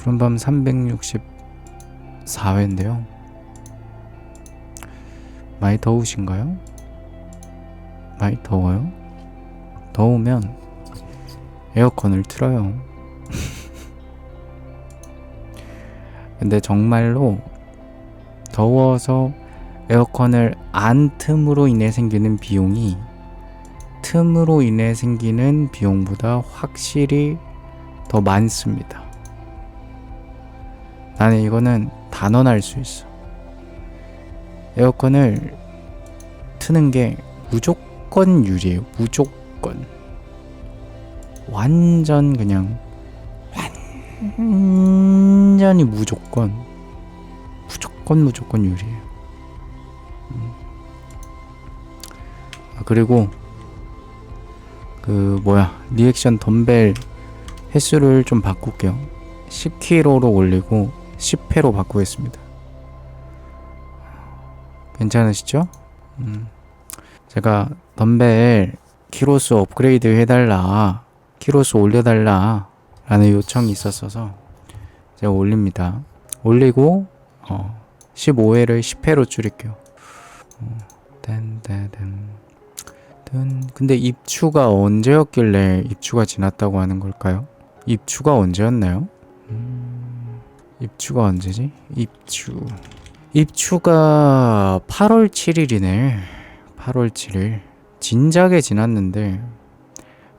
푸른밤 364회인데요. 많이 더우신가요? 많이 더워요? 더우면 에어컨을 틀어요. 근데 정말로 더워서 에어컨을 안 틈으로 인해 생기는 비용이 틈으로 인해 생기는 비용보다 확실히 더 많습니다. 나는 이거는 단언할 수 있어. 에어컨을 트는 게 무조건 유리해요. 무조건. 완전 그냥 완전히 무조건 유리해요. 그리고 리액션 덤벨 횟수를 좀 바꿀게요. 10kg로 올리고 10회로 바꾸겠습니다. 괜찮으시죠? 제가 덤벨 키로수 업그레이드 해달라, 키로수 올려달라 라는 요청이 있었어서 제가 올립니다. 올리고 15회를 10회로 줄일게요. 근데 입추가 언제였길래 입추가 지났다고 하는 걸까요? 입추가 언제였나요? 입추가 언제지? 입추가 8월 7일이네. 8월 7일. 진작에 지났는데,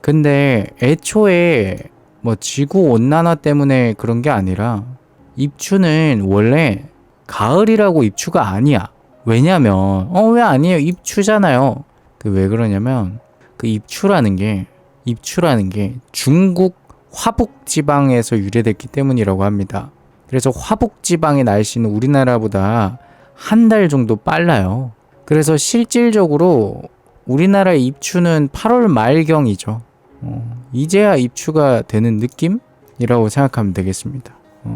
근데 애초에 지구 온난화 때문에 그런 게 아니라 입추는 원래 가을이라고 입추가 아니야. 왜냐면 왜 아니에요? 입추잖아요. 왜 그러냐면 입추라는 게 중국 화북 지방에서 유래됐기 때문이라고 합니다. 그래서 화북 지방의 날씨는 우리나라보다 한 달 정도 빨라요. 그래서 실질적으로 우리나라의 입추는 8월 말경이죠. 이제야 입추가 되는 느낌이라고 생각하면 되겠습니다.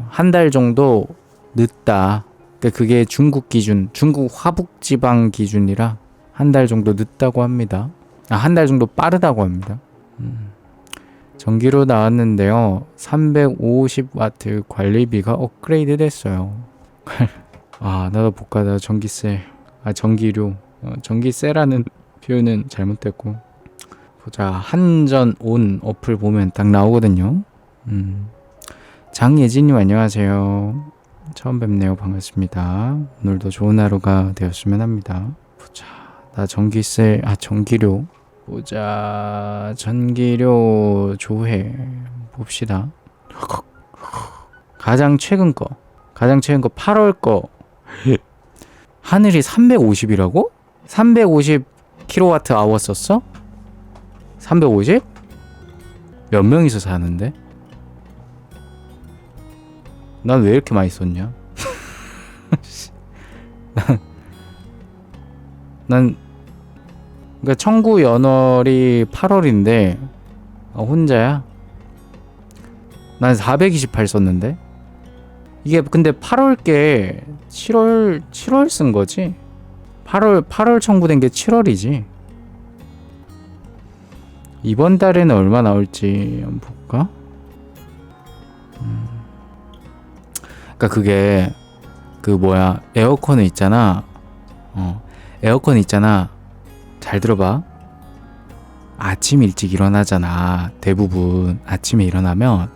한 달 정도 늦다. 그게 중국 기준, 중국 화북 지방 기준이라 한 달 정도 늦다고 합니다. 한 달 정도 빠르다고 합니다. 전기료 나왔는데요. 350W 관리비가 업그레이드 됐어요. 나도 볼까? 나 전기세. 전기료. 전기세라는 표현은 잘못됐고. 보자. 한전 온 어플 보면 딱 나오거든요. 장예진님 안녕하세요. 처음 뵙네요. 반갑습니다. 오늘도 좋은 하루가 되었으면 합니다. 보자. 나 전기세, 전기료. 보자. 전기료 조회 봅시다. 가장 최근 거 8월 거 하늘이 350이라고? 350kWh 썼어? 350? 몇 명이서 사는데? 난 왜 이렇게 많이 썼냐? 난 그러니까 청구 연월이 8월인데 혼자야? 난 428 썼는데? 이게 근데 8월께 7월 쓴 거지? 8월 청구된 게 7월이지. 이번 달에는 얼마 나올지 한번 볼까? 그러니까 그게 에어컨은 있잖아. 에어컨 있잖아. 잘 들어봐. 아침 일찍 일어나잖아. 대부분 아침에 일어나면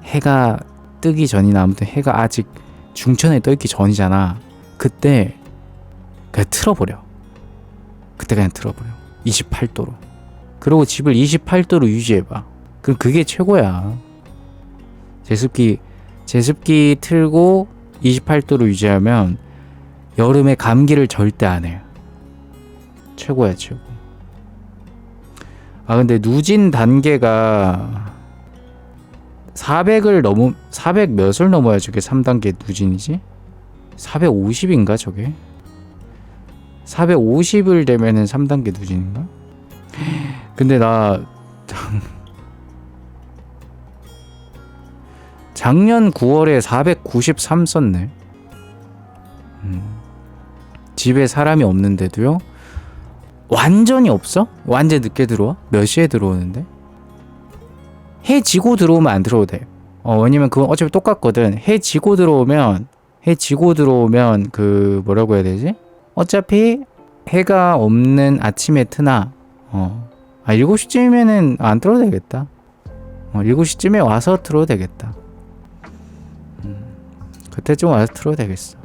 해가 뜨기 전이나 아무튼 해가 아직 중천에 떠있기 전이잖아. 그때 그냥 틀어버려. 28도로. 그리고 집을 28도로 유지해봐. 그럼 그게 최고야. 제습기 틀고 28도로 유지하면 여름에 감기를 절대 안 해요. 최고야, 최고. 근데 누진 단계가 400 몇을 넘어야 저게 3단계 누진이지? 450인가 저게? 450을 되면은 3단계 누진인가? 근데 나 작년 9월에 493 썼네. 집에 사람이 없는데도요? 완전히 없어? 완전 늦게 들어와? 몇 시에 들어오는데? 해 지고 들어오면 안 들어오도 돼. 왜냐면 그건 어차피 똑같거든. 해 지고 들어오면 그 뭐라고 해야 되지? 어차피 해가 없는 아침에 트나 7시쯤이면은 안 틀어도 되겠다. 7시쯤에 와서 틀어도 되겠다. 그때쯤 와서 틀어도 되겠어.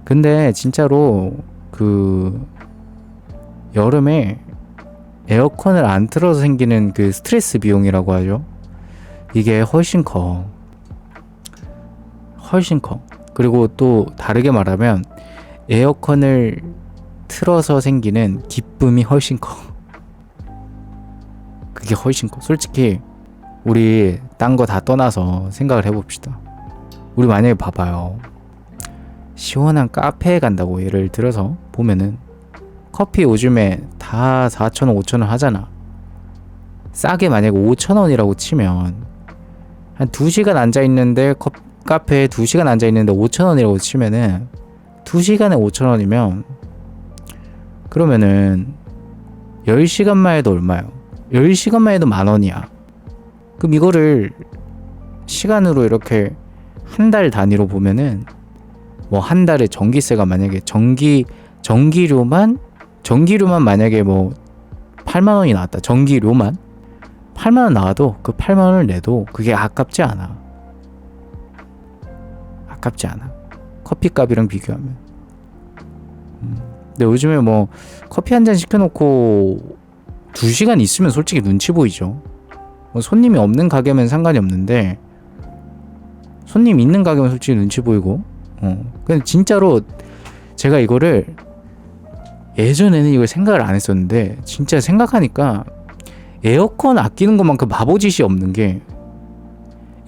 근데 진짜로 그 여름에 에어컨을 안 틀어서 생기는 그 스트레스 비용이라고 하죠. 이게 훨씬 커. 그리고 또 다르게 말하면 에어컨을 틀어서 생기는 기쁨이 훨씬 커. 그게 훨씬 커. 솔직히 우리 딴 거 다 떠나서 생각을 해봅시다. 우리 만약에 봐봐요. 시원한 카페에 간다고 예를 들어서 보면은 커피 요즘에 다 4,000원, 5,000원 하잖아. 싸게 만약에 5,000원이라고 치면 한 2시간 앉아있는데 카페에 2시간 앉아있는데 5,000원이라고 치면은 2시간에 5,000원이면 그러면은 10시간만 해도 얼마요? 10시간만 해도 10,000원이야. 그럼 이거를 시간으로 이렇게 한 달 단위로 보면은 뭐 한 달에 전기세가 만약에 전기료만 만약에 뭐 8,000원이 나왔다. 전기료만 8,000원 나와도 그 8,000원을 내도 그게 아깝지 않아. 커피값이랑 비교하면. 근데 요즘에 뭐 커피 한 잔 시켜놓고 2시간 있으면 솔직히 눈치 보이죠. 뭐 손님이 없는 가게면 상관이 없는데 손님 있는 가게면 솔직히 눈치 보이고. 근데 진짜로 제가 이거를 예전에는 이걸 생각을 안 했었는데 진짜 생각하니까 에어컨 아끼는 것만큼 바보짓이 없는 게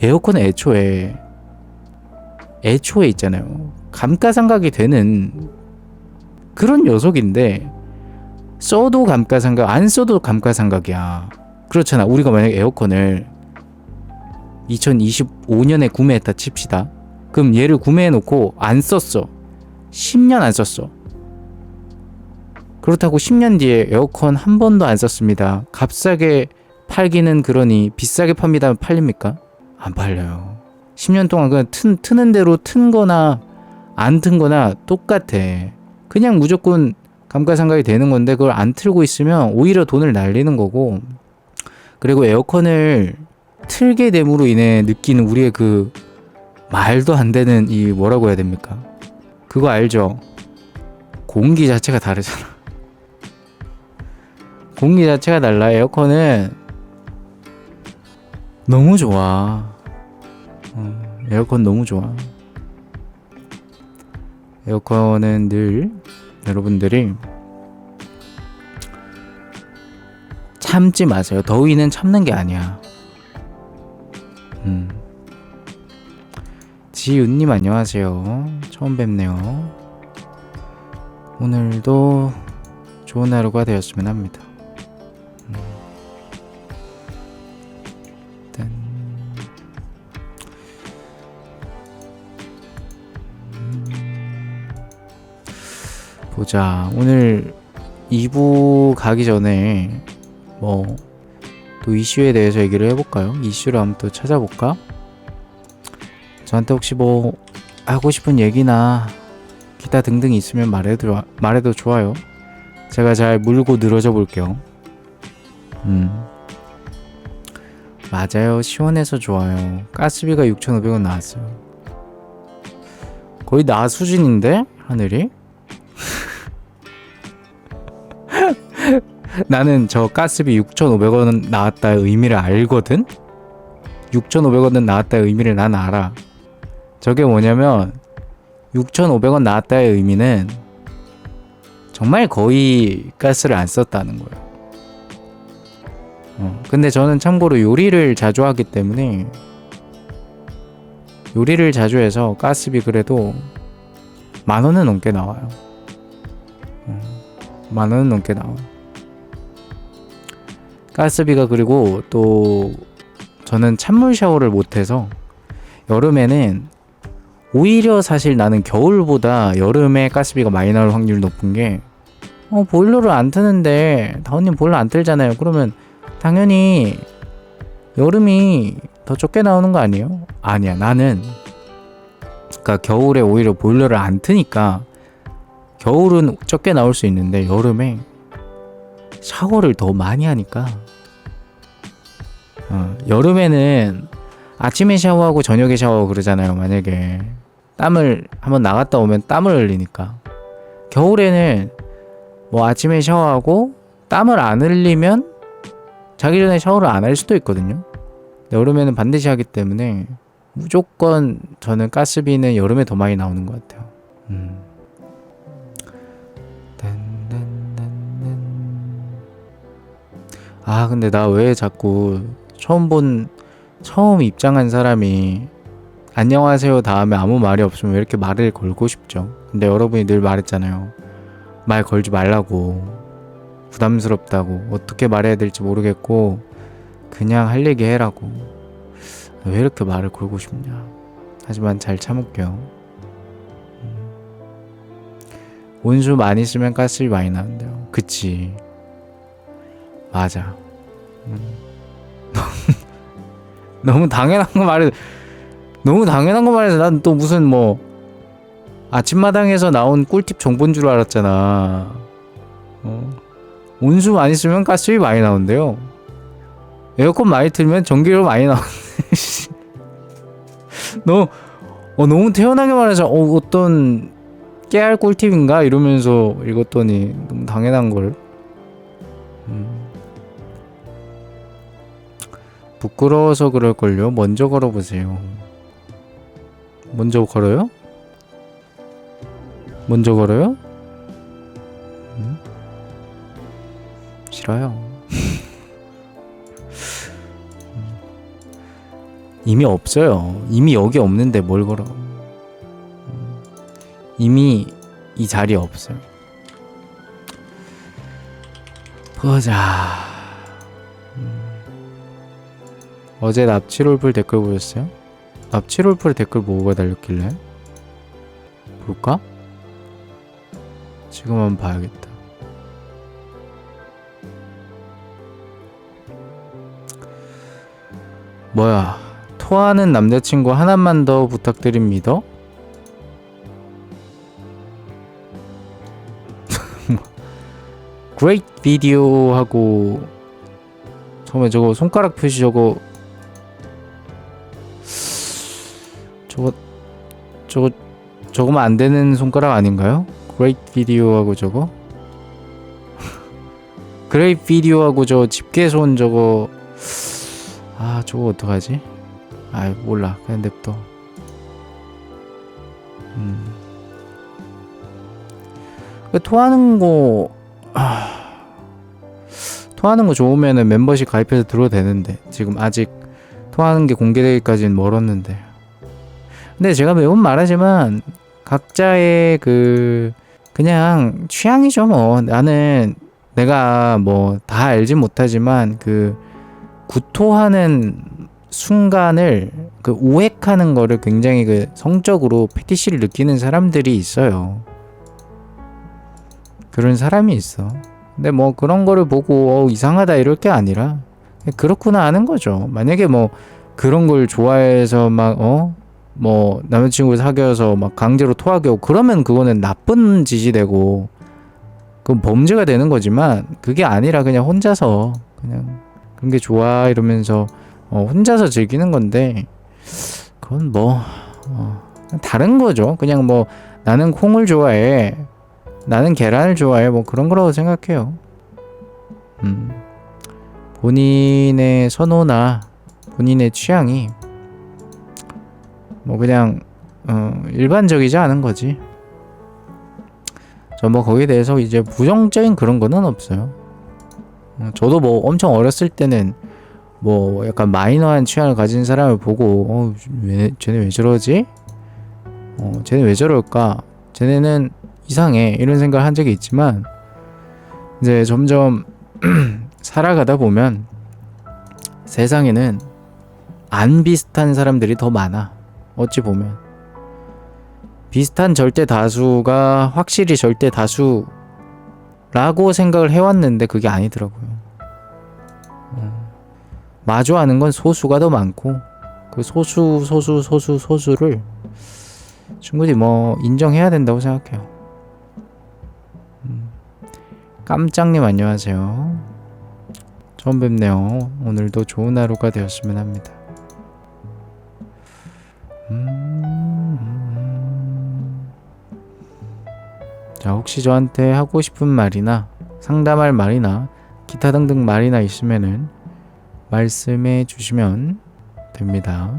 에어컨은 애초에 있잖아요. 감가상각이 되는 그런 녀석인데 써도 감가상각, 안 써도 감가상각이야. 그렇잖아. 우리가 만약에 에어컨을 2025년에 구매했다 칩시다. 그럼 얘를 구매해놓고 안 썼어. 10년 안 썼어. 그렇다고 10년 뒤에 에어컨 한 번도 안 썼습니다. 값싸게 팔기는 그러니 비싸게 팝니다. 팔립니까? 안 팔려요. 10년 동안 그냥 트는 대로 튼 거나 안 튼 거나 똑같아. 그냥 무조건 감가상각이 되는 건데 그걸 안 틀고 있으면 오히려 돈을 날리는 거고. 그리고 에어컨을 틀게 됨으로 인해 느끼는 우리의 그 말도 안 되는 이 뭐라고 해야 됩니까? 그거 알죠? 공기 자체가 다르잖아. 공기 자체가 달라. 에어컨은 너무 좋아. 에어컨 너무 좋아. 에어컨은 늘 여러분들이 참지 마세요. 더위는 참는 게 아니야. 지윤님 안녕하세요. 처음 뵙네요. 오늘도 좋은 하루가 되었으면 합니다. 보자. 오늘 2부 가기 전에 뭐 또 이슈에 대해서 얘기를 해볼까요? 이슈를 한번 또 찾아볼까? 저한테 혹시 뭐 하고 싶은 얘기나 기타 등등 있으면 말해도 좋아요. 제가 잘 물고 늘어져 볼게요. 맞아요. 시원해서 좋아요. 가스비가 6,500원 나왔어요. 거의 나 수준인데? 하늘이? 나는 저 가스비 6,500원 나왔다의 의미를 알거든? 6,500원은 나왔다의 의미를 난 알아. 저게 뭐냐면 6,500원 나왔다의 의미는 정말 거의 가스를 안 썼다는 거예요. 근데 저는 참고로 요리를 자주 하기 때문에 요리를 자주 해서 가스비 그래도 10,000원은 넘게 나와요. 10,000원은 넘게 나와요. 가스비가. 그리고 또 저는 찬물 샤워를 못해서 여름에는 오히려 사실 나는 겨울보다 여름에 가스비가 많이 나올 확률이 높은 게 보일러를 안 트는데 다운님 보일러 안 틀잖아요. 그러면 당연히 여름이 더 적게 나오는 거 아니에요? 아니야. 나는 그러니까 겨울에 오히려 보일러를 안 트니까 겨울은 적게 나올 수 있는데 여름에 샤워를 더 많이 하니까 여름에는 아침에 샤워하고 저녁에 샤워하고 그러잖아요. 만약에 땀을 한번 나갔다 오면 땀을 흘리니까. 겨울에는 뭐 아침에 샤워하고 땀을 안 흘리면 자기 전에 샤워를 안 할 수도 있거든요. 여름에는 반드시 하기 때문에 무조건 저는 가스비는 여름에 더 많이 나오는 것 같아요. 근데 나 왜 자꾸 처음 입장한 사람이 안녕하세요 다음에 아무 말이 없으면 왜 이렇게 말을 걸고 싶죠? 근데 여러분이 늘 말했잖아요. 말 걸지 말라고. 부담스럽다고. 어떻게 말해야 될지 모르겠고 그냥 할 얘기 해라고. 왜 이렇게 말을 걸고 싶냐. 하지만 잘 참을게요. 온수 많이 쓰면 가스비 많이 나는데요. 그치. 맞아. 너무 당연한 거 말해서 난 또 무슨 뭐 아침마당에서 나온 꿀팁 정보인 줄 알았잖아. 온수 많이 쓰면 가스비 많이 나온대요. 에어컨 많이 틀면 전기료 많이 나오는데. 너무 태연하게 말해서 어떤 깨알 꿀팁인가 이러면서 읽었더니 너무 당연한 걸. 부끄러워서 그럴걸요. 먼저 걸어보세요. 먼저 걸어요? 먼저 걸어요? 싫어요. 이미 없어요. 이미 여기 없는데 뭘 걸어. 이미 이 자리에 없어요. 보자. 어제 납치롤플 댓글 보셨어요? 납치롤플 댓글 뭐가 달렸길래? 볼까? 지금 한번 봐야겠다. 뭐야? 토하는 남자친구 하나만 더 부탁드립니다. Great video 하고 처음에 저거 손가락 표시 저거면 안 되는 손가락 아닌가요? Great video 하고 저거 Great video 하고 저 집게손 저거 저거 어떡하지? 몰라. 그냥 냅둬. 토하는 거 좋으면은 멤버십 가입해서 들어도 되는데 지금 아직 토하는 게 공개되기까지는 멀었는데. 근데 제가 매번 말하지만 각자의 그냥 취향이죠 뭐. 나는 내가 뭐 다 알진 못하지만 구토하는 순간을 오획하는 거를 굉장히 성적으로 패티시를 느끼는 사람들이 있어요. 그런 사람이 있어. 근데 뭐 그런 거를 보고 이상하다 이럴 게 아니라 그렇구나 하는 거죠. 만약에 뭐 그런 걸 좋아해서 뭐 남자친구 사귀어서 막 강제로 토하게 하고 그러면 그거는 나쁜 짓이 되고 그건 범죄가 되는 거지만 그게 아니라 그냥 혼자서 그냥 그런 게 좋아 이러면서 혼자서 즐기는 건데 그건 뭐 다른 거죠. 그냥 뭐 나는 콩을 좋아해, 나는 계란을 좋아해, 뭐 그런 거라고 생각해요. 본인의 선호나 본인의 취향이 뭐 그냥 일반적이지 않은 거지. 저 뭐 거기에 대해서 이제 부정적인 그런 거는 없어요. 저도 뭐 엄청 어렸을 때는 뭐 약간 마이너한 취향을 가진 사람을 보고 쟤네 왜 저러지? 쟤네 왜 저럴까? 쟤네는 이상해 이런 생각을 한 적이 있지만 이제 점점 살아가다 보면 세상에는 안 비슷한 사람들이 더 많아. 어찌 보면 비슷한 절대 다수가 확실히 절대 다수가 라고 생각을 해왔는데 그게 아니더라고요. 마주하는 건 소수가 더 많고 그 소수를 충분히 뭐 인정해야 된다고 생각해요. 깜짝님 안녕하세요. 처음 뵙네요. 오늘도 좋은 하루가 되었으면 합니다. 자, 혹시 저한테 하고 싶은 말이나 상담할 말이나 기타 등등 말이나 있으면은 말씀해 주시면 됩니다.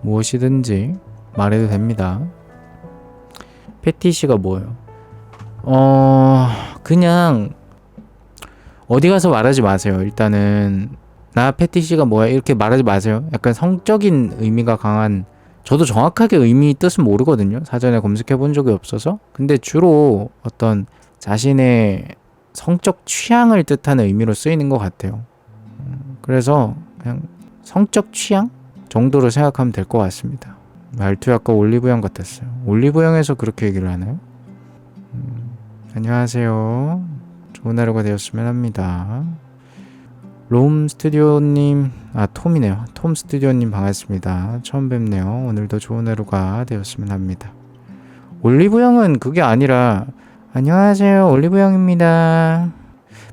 무엇이든지 말해도 됩니다. 패티시가 뭐예요? 그냥 어디 가서 말하지 마세요. 일단은 나 패티시가 뭐야 이렇게 말하지 마세요. 약간 성적인 의미가 강한, 저도 정확하게 의미 뜻은 모르거든요. 사전에 검색해 본 적이 없어서. 근데 주로 어떤 자신의 성적 취향을 뜻하는 의미로 쓰이는 것 같아요. 그래서 그냥 성적 취향 정도로 생각하면 될 것 같습니다. 말투 약간 올리브영 같았어요. 올리브영에서 그렇게 얘기를 하나요? 안녕하세요. 좋은 하루가 되었으면 합니다. 롬 스튜디오님, 톰이네요. 톰 스튜디오님 반갑습니다. 처음 뵙네요. 오늘도 좋은 하루가 되었으면 합니다. 올리브영은 그게 아니라 안녕하세요. 올리브영입니다.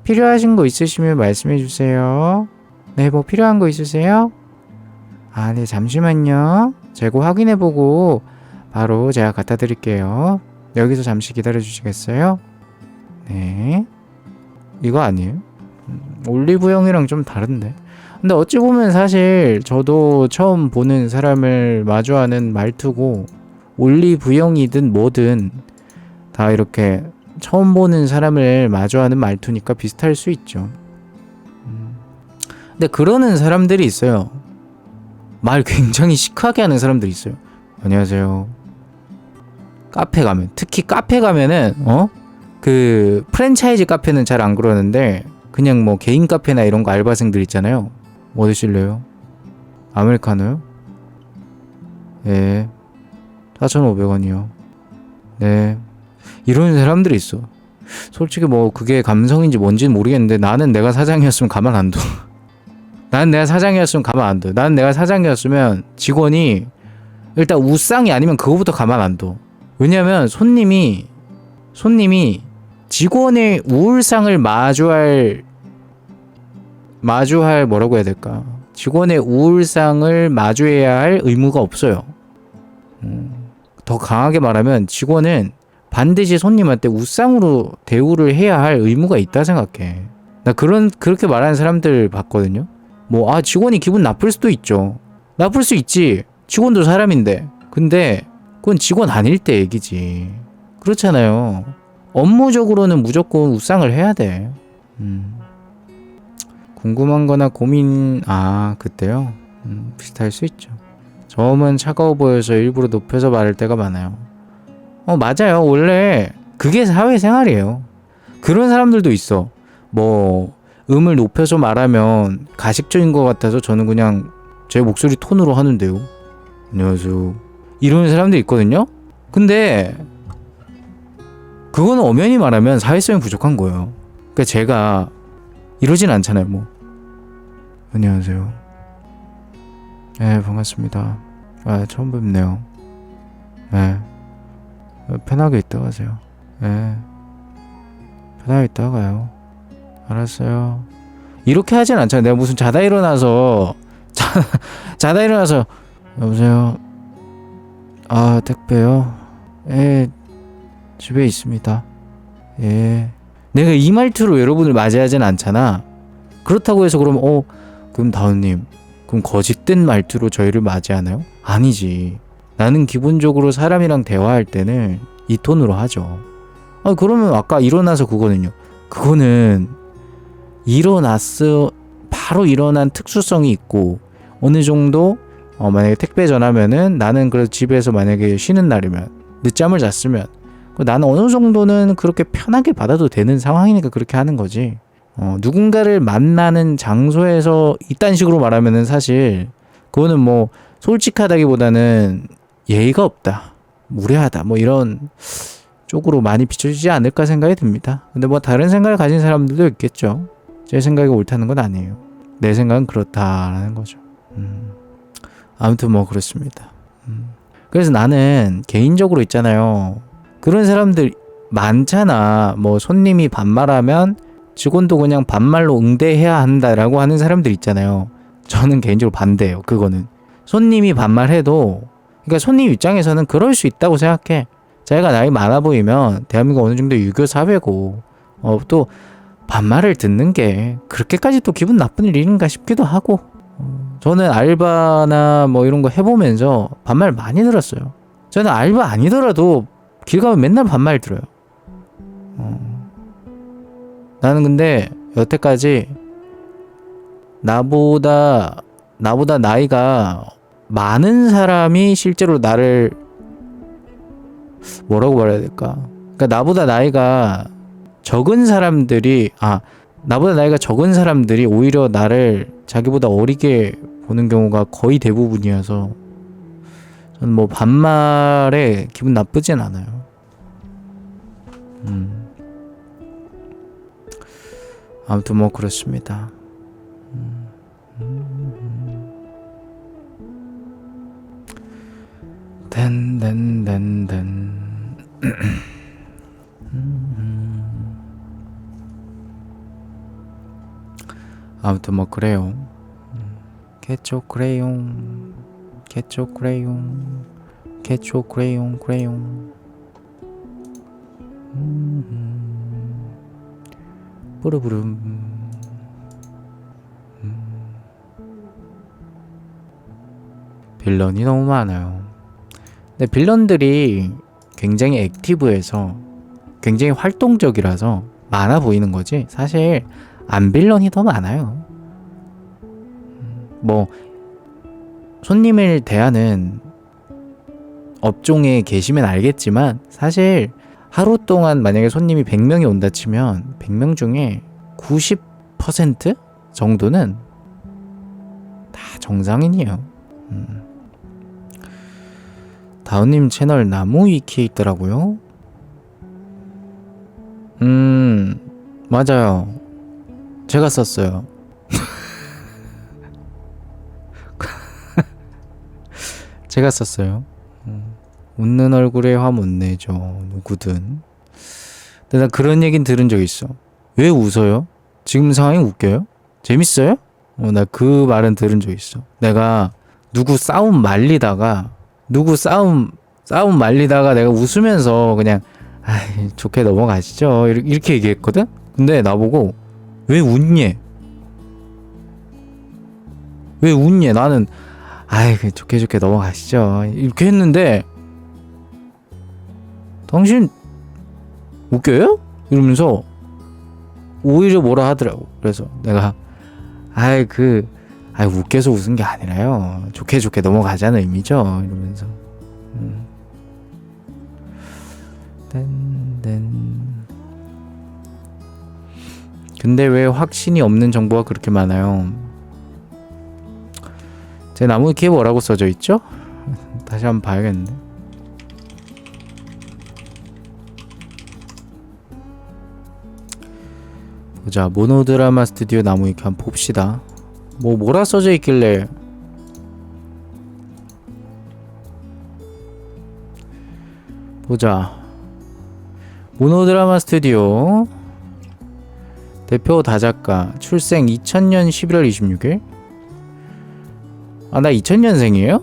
필요하신 거 있으시면 말씀해 주세요. 네, 뭐 필요한 거 있으세요? 네, 잠시만요. 재고 확인해보고 바로 제가 갖다 드릴게요. 여기서 잠시 기다려 주시겠어요? 네. 이거 아니에요? 올리브영이랑 좀 다른데. 근데 어찌 보면 사실 저도 처음 보는 사람을 마주하는 말투고, 올리브영이든 뭐든 다 이렇게 처음 보는 사람을 마주하는 말투니까 비슷할 수 있죠. 근데 그러는 사람들이 있어요. 말 굉장히 시크하게 하는 사람들이 있어요. 안녕하세요. 카페 가면, 특히 카페 가면은 그 프랜차이즈 카페는 잘 안 그러는데 그냥 뭐 개인 카페나 이런 거 알바생들 있잖아요. 뭐 드실래요? 아메리카노요? 네. 4,500원이요. 네. 이런 사람들이 있어. 솔직히 뭐 그게 감성인지 뭔지는 모르겠는데 나는 내가 사장이었으면 가만 안 둬. 나는 내가 사장이었으면 가만 안 둬. 나는 내가 사장이었으면 직원이 일단 우상이 아니면 그거부터 가만 안 둬. 왜냐면 손님이 직원의 우울상을 마주할 뭐라고 해야 될까? 직원의 우울상을 마주해야 할 의무가 없어요. 더 강하게 말하면 직원은 반드시 손님한테 우상으로 대우를 해야 할 의무가 있다 생각해. 나 그렇게 말하는 사람들 봤거든요. 뭐 직원이 기분 나쁠 수도 있죠. 나쁠 수 있지. 직원도 사람인데. 근데 그건 직원 아닐 때 얘기지. 그렇잖아요. 업무적으로는 무조건 우상을 해야 돼. 궁금한 거나 고민, 그때요? 비슷할 수 있죠. 저음은 차가워 보여서 일부러 높여서 말할 때가 많아요. 맞아요. 원래 그게 사회생활이에요. 그런 사람들도 있어. 뭐 음을 높여서 말하면 가식적인 것 같아서 저는 그냥 제 목소리 톤으로 하는데요. 안녕하세요. 이런 사람들 있거든요. 근데 그거는 엄연히 말하면 사회성이 부족한 거예요. 그러니까 제가 이러진 않잖아요. 뭐 안녕하세요. 네, 반갑습니다. 처음 뵙네요. 네, 편하게 있다 가세요. 네, 편하게 있다 가요. 알았어요. 이렇게 하진 않잖아요. 내가 무슨 자다 일어나서 여보세요. 택배요? 예, 집에 있습니다. 예. 내가 이 말투로 여러분을 맞이하진 않잖아. 그렇다고 해서 그럼 다은님 그럼 거짓된 말투로 저희를 맞이하나요? 아니지. 나는 기본적으로 사람이랑 대화할 때는 이 톤으로 하죠. 그러면 아까 일어나서 그거는요. 그거는 바로 일어난 특수성이 있고 어느 정도 만약에 택배 전화면은 나는 그래서 집에서 만약에 쉬는 날이면 늦잠을 잤으면 나는 어느 정도는 그렇게 편하게 받아도 되는 상황이니까 그렇게 하는 거지. 누군가를 만나는 장소에서 이딴 식으로 말하면은 사실 그거는 뭐 솔직하다기보다는 예의가 없다, 무례하다, 뭐 이런 쪽으로 많이 비춰지지 않을까 생각이 듭니다. 근데 뭐 다른 생각을 가진 사람들도 있겠죠. 제 생각이 옳다는 건 아니에요. 내 생각은 그렇다라는 거죠. 아무튼 뭐 그렇습니다. 그래서 나는 개인적으로 있잖아요. 그런 사람들 많잖아. 뭐 손님이 반말하면 직원도 그냥 반말로 응대해야 한다라고 하는 사람들 있잖아요. 저는 개인적으로 반대예요. 그거는 손님이 반말해도, 그러니까 손님 입장에서는 그럴 수 있다고 생각해. 자기가 나이 많아 보이면 대한민국 어느 정도 유교 사회고 또 반말을 듣는 게 그렇게까지 또 기분 나쁜 일인가 싶기도 하고, 저는 알바나 뭐 이런 거 해보면서 반말 많이 들었어요. 저는 알바 아니더라도 길 가면 맨날 반말 들어요. 나는 근데 여태까지 나보다 나이가 많은 사람이 실제로 나를 뭐라고 말해야 될까? 그러니까 나보다 나이가 적은 사람들이 오히려 나를 자기보다 어리게 보는 경우가 거의 대부분이어서 저는 뭐 반말에 기분 나쁘진 않아요. 아무튼 뭐 그렇습니다. 아무튼 뭐 그래요. 개초 크레용 뿌르부름. 빌런이 너무 많아요. 근데 빌런들이 굉장히 액티브해서 굉장히 활동적이라서 많아 보이는 거지, 사실 안 빌런이 더 많아요. 뭐 손님을 대하는 업종에 계시면 알겠지만 사실 하루 동안 만약에 손님이 100명이 온다 치면 100명 중에 90% 정도는 다 정상인이에요. 다운님 채널 나무 위키에 있더라고요. 맞아요. 제가 썼어요. 제가 썼어요. 웃는 얼굴에 화 못 내죠, 누구든. 근데 나 그런 얘긴 들은 적 있어. 왜 웃어요? 지금 상황이 웃겨요? 재밌어요? 나 그 말은 들은 적 있어. 내가 누구 싸움 말리다가 내가 웃으면서 그냥 좋게 넘어가시죠 이렇게 얘기했거든? 근데 나보고 왜 웃니? 나는 좋게 넘어가시죠 이렇게 했는데, 당신 웃겨요? 이러면서 오히려 뭐라 하더라고. 그래서 내가 웃겨서 웃은 게 아니라요, 좋게 넘어가자는 의미죠 이러면서. 근데 왜 확신이 없는 정보가 그렇게 많아요? 제 나무 위키에 뭐라고 써져 있죠? 다시 한번 봐야겠네. 보자, 모노드라마 스튜디오 나무 위키 한번 봅시다. 뭐라 써져 있길래. 보자, 모노드라마 스튜디오 대표 다작가, 출생 2000년 11월 26일. 나 2000년생이에요?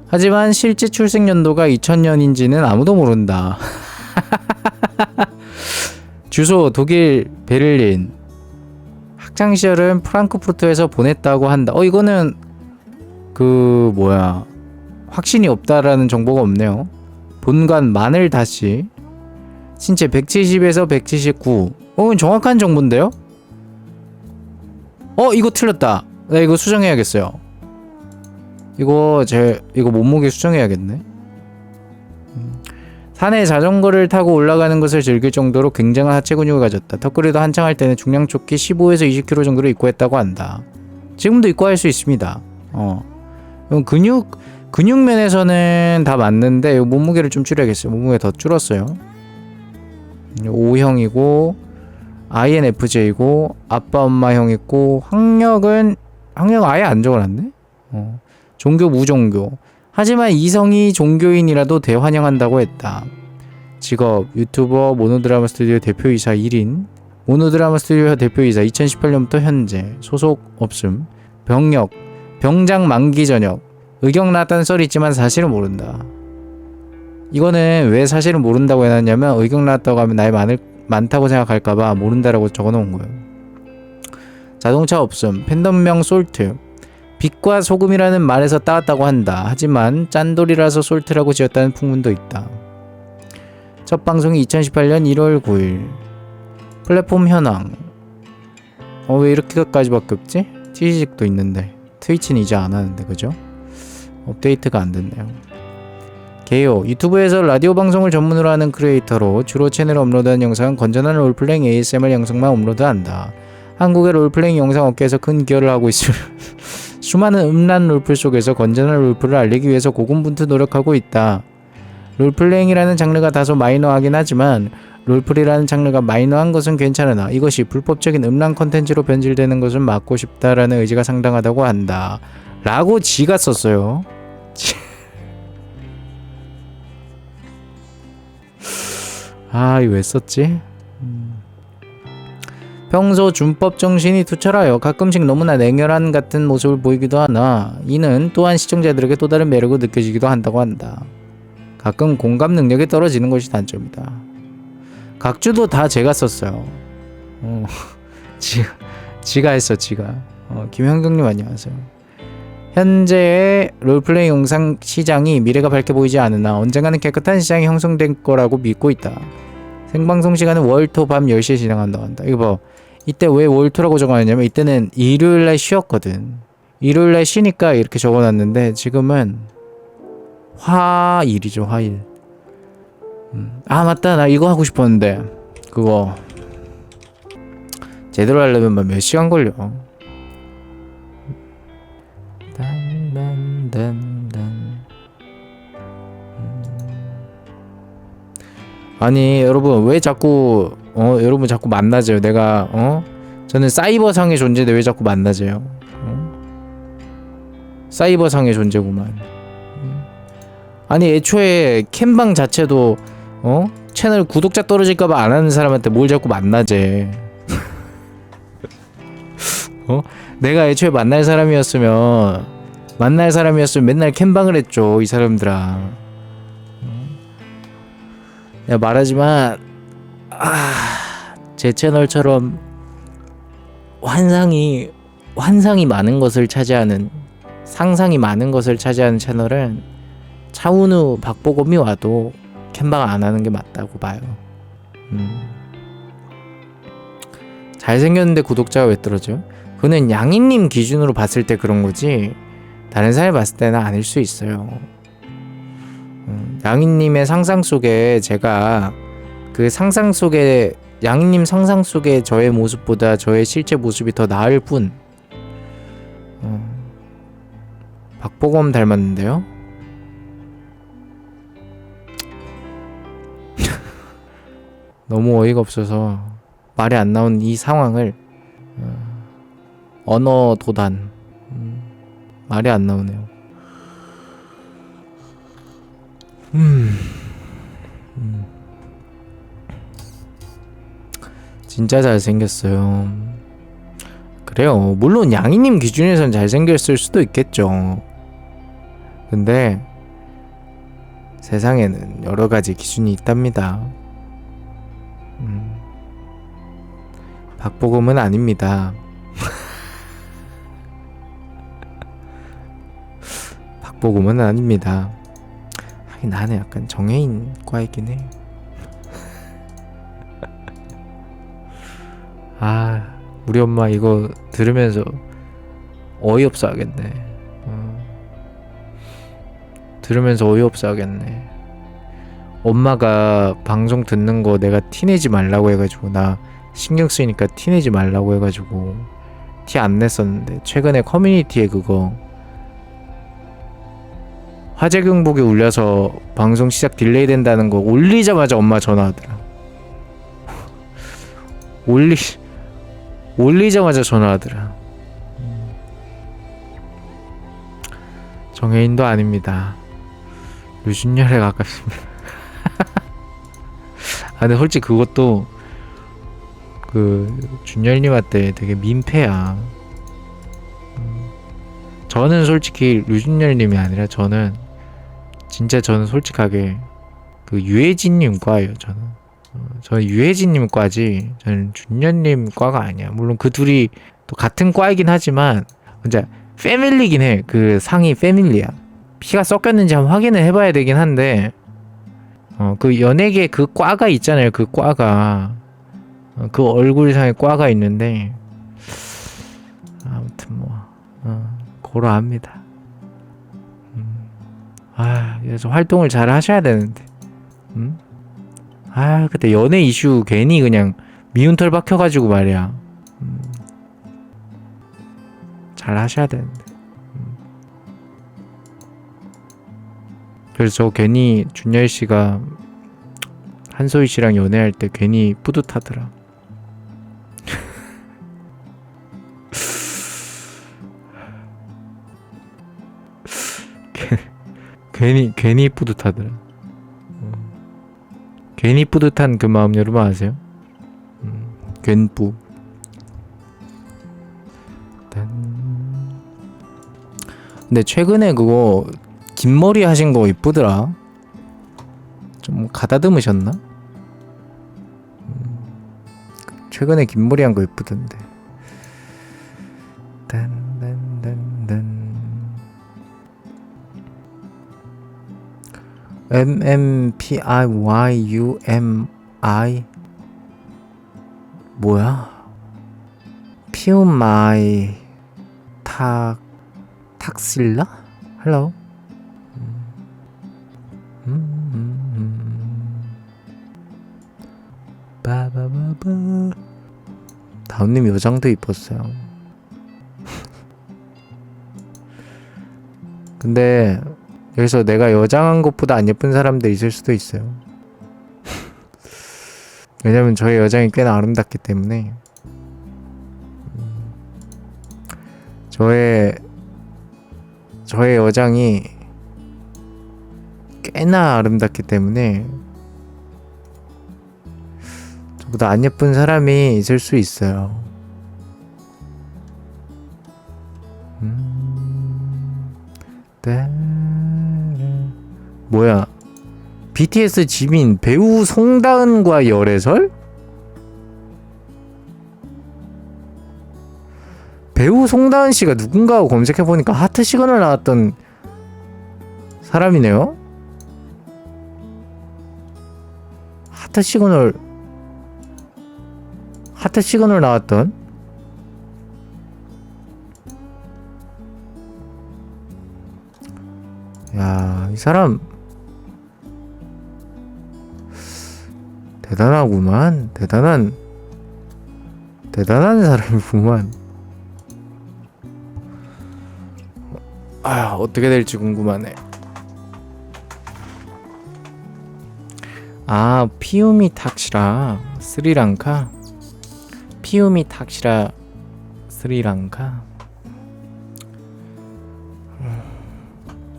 하지만 실제 출생 연도가 2000년인지는 아무도 모른다. 주소 독일 베를린, 학창시절은 프랑크푸르트에서 보냈다고 한다. 이거는 확신이 없다라는 정보가 없네요. 본관 마늘다시, 신체 170에서 179. 정확한 정보인데요? 이거 틀렸다. 나 이거 수정해야겠어요. 이거 몸무게 수정해야겠네. 산에 자전거를 타고 올라가는 것을 즐길 정도로 굉장한 하체 근육을 가졌다. 턱걸이도 한창 할 때는 중량 조끼 15에서 20kg 정도를 입고 했다고 한다. 지금도 입고 할 수 있습니다. 근육면에서는 다 맞는데 몸무게를 좀 줄여야겠어요. 몸무게 더 줄었어요. O형이고 INFJ고 아빠 엄마형 있고 학력은 아예 안 적어놨네. 종교 무종교. 하지만 이성이 종교인이라도 대환영한다고 했다. 직업 유튜버 모노드라마 스튜디오 대표이사 1인 모노드라마 스튜디오 대표이사 2018년부터 현재 소속 없음. 병력 병장 만기 전역. 의경 나왔다는 썰이 있지만 사실은 모른다. 이거는 왜 사실은 모른다고 해놨냐면 의경 나왔다고 하면 나이 많다고 생각할까봐 모른다라고 적어놓은 거예요. 자동차 없음. 팬덤명 솔트. 빛과 소금이라는 말에서 따왔다고 한다. 하지만 짠돌이라서 솔트라고 지었다는 풍문도 있다. 첫 방송이 2018년 1월 9일. 플랫폼 현황. 왜 이렇게까지 바뀌었지? TG직도 있는데 트위치는 이제 안 하는데 그죠? 업데이트가 안 됐네요. 개요. 유튜브에서 라디오 방송을 전문으로 하는 크리에이터로 주로 채널에 업로드한 영상은 건전한 롤플레잉 ASMR 영상만 업로드한다. 한국의 롤플레잉 영상 업계에서 큰 기여를 하고 있으며 수많은 음란 롤플 속에서 건전한 롤플을 알리기 위해서 고군분투 노력하고 있다. 롤플레잉이라는 장르가 다소 마이너하긴 하지만 롤플이라는 장르가 마이너한 것은 괜찮으나 이것이 불법적인 음란 컨텐츠로 변질되는 것을 막고 싶다라는 의지가 상당하다고 한다. 라고 지가 썼어요. 이거 왜 썼지? 평소 준법 정신이 투철하여 가끔씩 너무나 냉혈한 같은 모습을 보이기도 하나 이는 또한 시청자들에게 또 다른 매력을 느껴지기도 한다고 한다. 가끔 공감 능력이 떨어지는 것이 단점이다. 각주도 다 제가 썼어요. 지가 했어 지가. 김현경님 안녕하세요. 현재의 롤플레이 영상 시장이 미래가 밝게 보이지 않으나 언젠가는 깨끗한 시장이 형성될 거라고 믿고 있다. 생방송 시간은 월토 밤 10시에 진행한다고 한다. 이거 봐. 이때 왜 월토라고 적어놨냐면 이때는 일요일날 쉬었거든. 일요일날 쉬니까 이렇게 적어놨는데 지금은 화일이죠. 화일. 맞다. 나 이거 하고 싶었는데 그거 제대로 하려면 몇 시간 걸려. 아니 여러분 왜 자꾸 여러분 자꾸 만나져요. 내가 저는 사이버상의 존재인데 왜 자꾸 만나져요. 사이버상의 존재구만. 아니 애초에 캠방 자체도 채널 구독자 떨어질까봐 안 하는 사람한테 뭘 자꾸 만나재. 내가 애초에 만날 사람이었으면 맨날 캠방을 했죠. 이 사람들아. 내가 말하지만 제 채널처럼 환상이 많은 것을 차지하는 상상이 많은 것을 차지하는 채널은 차은우 박보검이 와도 캠방 안 하는 게 맞다고 봐요. 잘생겼는데 구독자가 왜 떨어져요? 그는 양이님 기준으로 봤을 때 그런 거지 다른 사람이 봤을 때는 아닐 수 있어요. 양이님의 상상 속에 제가 그 상상 속에 양이님 상상 속에 저의 모습보다 저의 실제 모습이 더 나을 뿐. 박보검 닮았는데요? 너무 어이가 없어서 말이 안 나온 이 상황을 언어 도단 말이 안 나오네요. 진짜 잘생겼어요. 그래요. 물론 양이님 기준에선 잘생겼을 수도 있겠죠. 근데 세상에는 여러 가지 기준이 있답니다. 박보검은 아닙니다. 박보검은 아닙니다. 하긴 나는 약간 정해인과이긴 해. 우리 엄마 이거 들으면서 어이없어 하겠네. 들으면서 어이없어 하겠네. 엄마가 방송 듣는 거 내가 티내지 말라고 해가지고 나 신경 쓰이니까 티내지 말라고 해가지고 티 안 냈었는데 최근에 커뮤니티에 그거 화재 경보기 울려서 방송 시작 딜레이 된다는 거 올리자마자 엄마 전화하더라. 올리자마자 전화하더라. 정혜인도 아닙니다. 류준열에 가깝습니다. 아 근데 솔직히 그것도 그 준열님한테 되게 민폐야. 저는 솔직히 류준열님이 아니라 저는 솔직하게 그 유해진님 과예요. 저는 유해진님 과지 저는 준열님 과가 아니야. 물론 그 둘이 또 같은 과이긴 하지만 이제 패밀리긴 해. 그 상이 패밀리야. 피가 섞였는지 한번 확인을 해봐야 되긴 한데 그 연예계 그 과가 있잖아요. 그 과가 그 얼굴상에 과가 있는데 아무튼 뭐 고러합니다. 그래서 활동을 잘 하셔야 되는데. 그때 연애 이슈 괜히 그냥 미운 털 박혀가지고 말이야. 잘 하셔야 되는데. 그래서 저 괜히 준열 씨가 한소희 씨랑 연애할 때 괜히 뿌듯하더라. 괜히 뿌듯하더라. 괜히 뿌듯한 그 마음 여러분 아세요? 괜뿌. 근데 최근에 그거 긴 머리 하신 거 이쁘더라. 좀 가다듬으셨나? 최근에 긴 머리 한 거 이쁘던데. MMPIYUMI 뭐야? 피우마이 탁실라? 헬로? 바바바바. 다운님 여장도 이뻤어요. 근데 여기서 내가 여장한 것보다 안 예쁜 사람들 있을 수도 있어요. 왜냐면 저의 여장이 꽤나 아름답기 때문에. 저의 여장이 꽤나 아름답기 때문에 저보다 안 예쁜 사람이 있을 수 있어요. 뭐야? BTS 지민 배우 송다은과 열애설? 배우 송다은 씨가 누군가 하고 검색해보니까 하트 시그널 나왔던 사람이네요? 하트 시그널 나왔던? 야, 이 사람 대단하구만. 대단한 사람이구만. 어떻게 될지 궁금하네. 피우미 탁시라 스리랑카. 피우미 탁시라 스리랑카.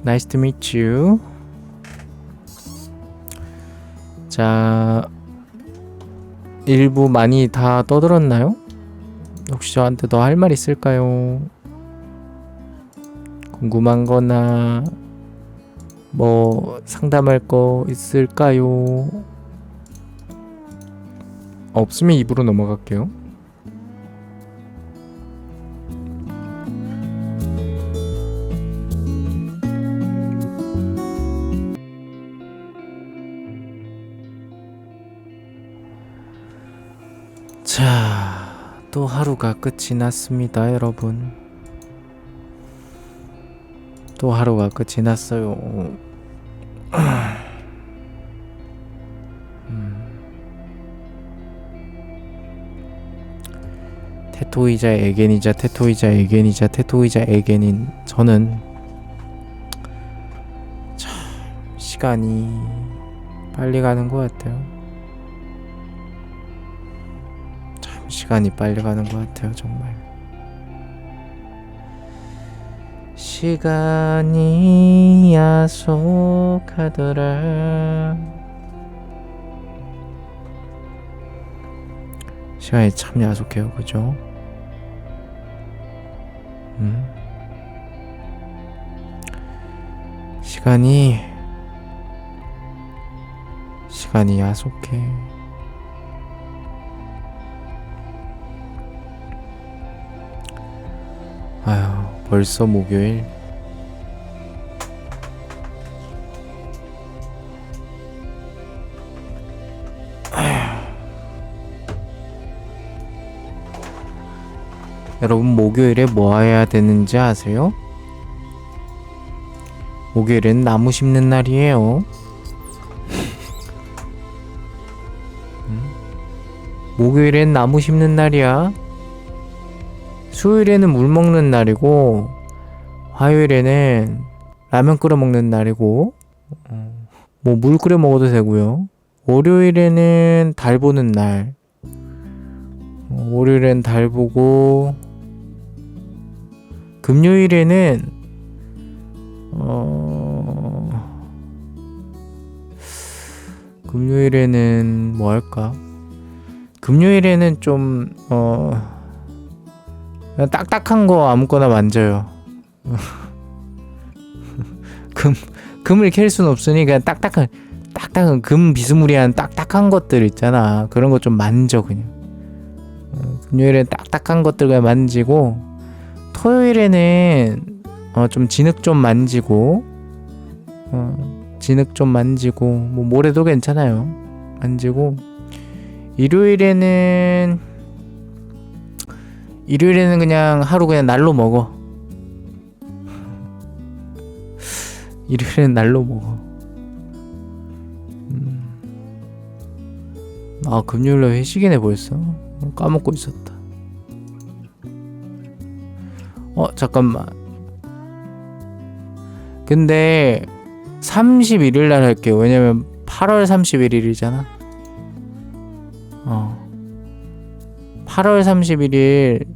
Nice to meet you. 자, 일부 많이 다 떠들었나요? 혹시 저한테 더 할 말 있을까요? 궁금한 거나 뭐 상담할 거 있을까요? 없으면 입으로 넘어갈게요. 자, 또 하루가 끝이 났습니다, 여러분. 또 하루가 끝이 났어요. 테토이자 에겐이자 테토이자 에겐이자 테토이자 에겐인 저는 시간이 빨리 가는 것 같아요. 참 시간이 빨리 가는 것 같아요, 정말. 시간이 야속하더라. 시간이 참 야속해요, 그죠? 시간이 야속해. 아휴, 벌써 목요일. 여러분, 목요일에 뭐 해야 되는지 아세요? 목요일은 나무 심는 날이에요. 목요일엔 나무 심는 날이야. 수요일에는 물 먹는 날이고, 화요일에는 라면 끓여 먹는 날이고, 뭐 물 끓여 먹어도 되고요. 월요일에는 달 보는 날. 월요일엔 달 보고, 금요일에는 금요일에는 뭐 할까? 금요일에는 좀 그냥 딱딱한 거 아무거나 만져요. 금을 캘 수는 없으니 그냥 딱딱한 금 비스무리한 딱딱한 것들 있잖아. 그런 거 좀 만져 그냥. 금요일엔 딱딱한 것들 그냥 만지고, 토요일에는 좀 진흙 좀 만지고, 뭐 모래도 괜찮아요. 만지고, 일요일에는 그냥 하루 그냥 날로 먹어. 일요일엔 날로 먹어. 금요일날 회식이네 벌써. 까먹고 있었다. 잠깐만. 근데 31일 날 할게요. 왜냐면 8월 31일이잖아. 8월 31일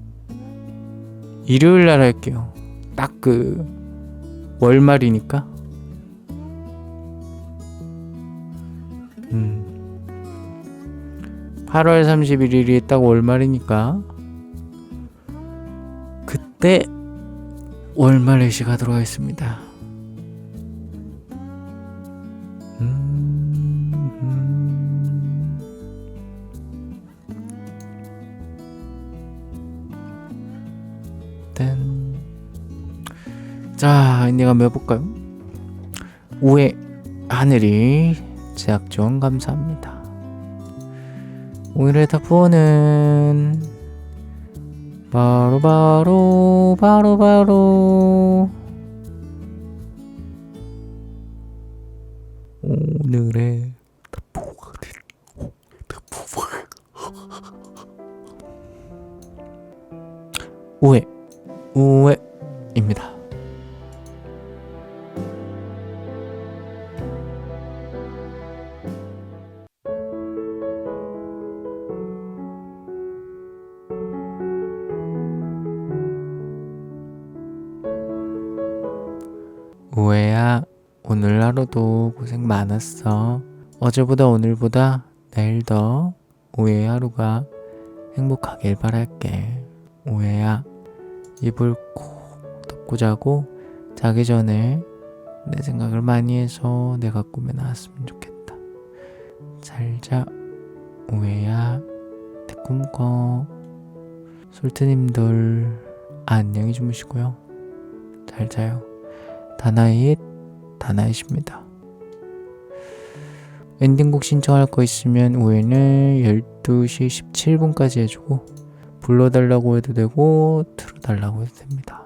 일요일 날 할게요. 딱 그 월말이니까. 8월 31일이 딱 월말이니까 그때 월말 회식 하도록 하겠습니다. 자, 엔딩 한번 해볼까요? 우회 하늘이 제작 지원 감사합니다. 오늘의 탑4는 바로 오늘의 우회입니다. 우회야, 오늘 하루도 고생 많았어. 어제보다 오늘보다 내일 더 우회의 하루가 행복하길 바랄게. 우회야, 이불 콕 덮고 자고, 자기 전에 내 생각을 많이 해서 내가 꿈에 나왔으면 좋겠다. 잘 자, 우회야. 내 꿈 꿔. 솔트님들 안녕히 주무시고요. 잘 자요. 다나잇입니다. 엔딩곡 신청할 거 있으면 우회는 12시 17분까지 해주고, 불러달라고 해도 되고 틀어달라고 해도 됩니다.